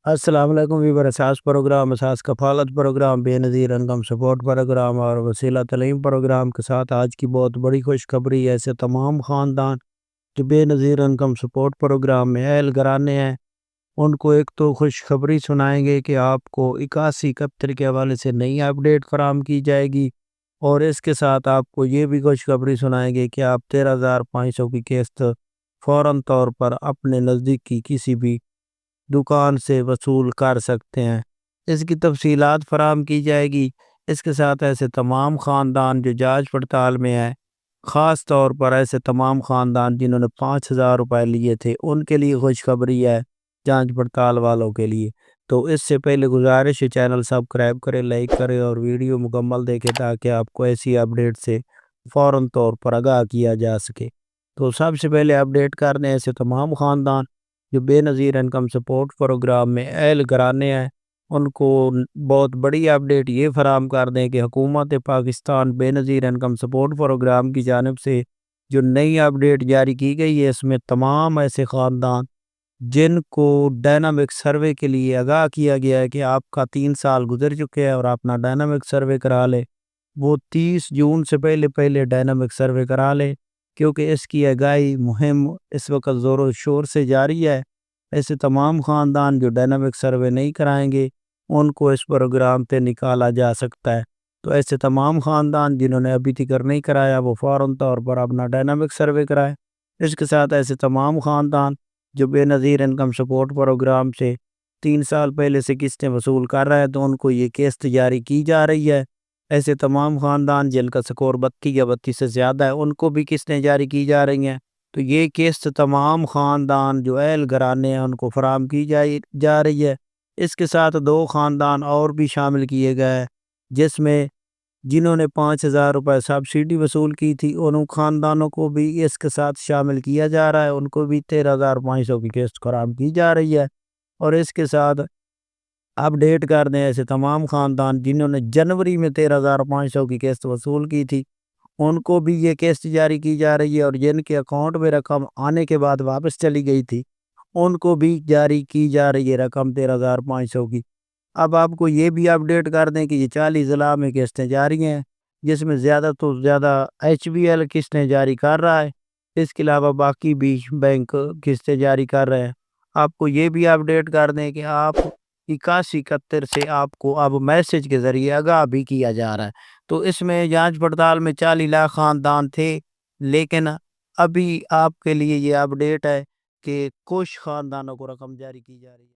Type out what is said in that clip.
السلام علیکم ویور اساس پروگرام اساس کفالت پروگرام بے نظیر انکم سپورٹ پروگرام اور وسیلہ تعلیم پروگرام کے ساتھ آج کی بہت بڑی خوشخبری ہے۔ ایسے تمام خاندان جو بے نظیر انکم سپورٹ پروگرام میں اہل گرانے ہیں ان کو ایک تو خوشخبری سنائیں گے کہ آپ کو 8171 کے حوالے سے نئی اپڈیٹ فراہم کی جائے گی، اور اس کے ساتھ آپ کو یہ بھی خوشخبری سنائیں گے کہ آپ 13,500 کی قسط فوراً طور پر اپنے نزدیک کی کسی بھی دکان سے وصول کر سکتے ہیں۔ اس کی تفصیلات فراہم کی جائے گی۔ اس کے ساتھ ایسے تمام خاندان جو جانچ پڑتال میں ہیں، خاص طور پر ایسے تمام خاندان جنہوں نے 5,000 روپے لیے تھے ان کے لیے خوشخبری ہے، جانچ پڑتال والوں کے لیے۔ تو اس سے پہلے گزارش ہے چینل سبسکرائب کریں، لائک کریں اور ویڈیو مکمل دیکھیں تاکہ آپ کو ایسی اپڈیٹ سے فوراً طور پر آگاہ کیا جا سکے۔ تو سب سے پہلے اپڈیٹ کرنے ایسے تمام خاندان جو بے نظیر انکم سپورٹ پروگرام میں اہل گرانے ہیں ان کو بہت بڑی اپڈیٹ یہ فراہم کر دیں کہ حکومت پاکستان بے نظیر انکم سپورٹ پروگرام کی جانب سے جو نئی اپڈیٹ جاری کی گئی ہے، اس میں تمام ایسے خاندان جن کو ڈائنامک سروے کے لیے آگاہ کیا گیا ہے کہ آپ کا 3 سال گزر چکے ہیں اور اپنا ڈائنامک سروے کرا لے، وہ 30 جون سے پہلے ڈائنامک سروے کرا لے، کیونکہ اس کی آگاہی مہم اس وقت زور و شور سے جاری ہے۔ ایسے تمام خاندان جو ڈائنامک سروے نہیں کرائیں گے ان کو اس پروگرام پہ نکالا جا سکتا ہے۔ تو ایسے تمام خاندان جنہوں نے ابھی تک نہیں کرایا وہ فوراً طور پر اپنا ڈائنامک سروے کرائیں۔ اس کے ساتھ ایسے تمام خاندان جو بے نظیر انکم سپورٹ پروگرام سے 3 سال پہلے سے قسطیں وصول کر رہے ہیں تو ان کو یہ قسط جاری کی جا رہی ہے۔ ایسے تمام خاندان جن کا سکور 32 یا 32 سے زیادہ ہے ان کو بھی قسطیں جاری کی جا رہی ہیں۔ تو یہ قسط تمام خاندان جو اہل گرانے ہیں ان کو فراہم کی جا رہی ہے۔ اس کے ساتھ 2 خاندان اور بھی شامل کیے گئے ہیں جس میں جنہوں نے 5,000 روپے سبسڈی وصول کی تھی ان خاندانوں کو بھی اس کے ساتھ شامل کیا جا رہا ہے، ان کو بھی 13,500 کی قسط فراہم کی جا رہی ہے۔ اور اس کے ساتھ اپڈیٹ کر دیں ایسے تمام خاندان جنہوں نے جنوری میں 13,500 کی قسط وصول کی تھی ان کو بھی یہ قسط جاری کی جا رہی ہے، اور جن کے اکاؤنٹ میں رقم آنے کے بعد واپس چلی گئی تھی ان کو بھی جاری کی جا رہی ہے رقم 13,500 کی۔ اب آپ کو یہ بھی اپڈیٹ کر دیں کہ یہ 40 ضلع میں قسطیں جاری ہیں جس میں زیادہ تو زیادہ HBL قسطیں جاری کر رہا ہے، اس کے علاوہ باقی بھی بینک قسطیں جاری کر رہے ہیں۔ آپ کو یہ بھی اپڈیٹ کر دیں کہ آپ 8171 سے آپ کو اب میسج کے ذریعے آگاہ بھی کیا جا رہا ہے۔ تو اس میں جانچ پڑتال میں 40 لاکھ خاندان تھے، لیکن ابھی آپ کے لیے یہ اپڈیٹ ہے کہ کچھ خاندانوں کو رقم جاری کی جا رہی ہے۔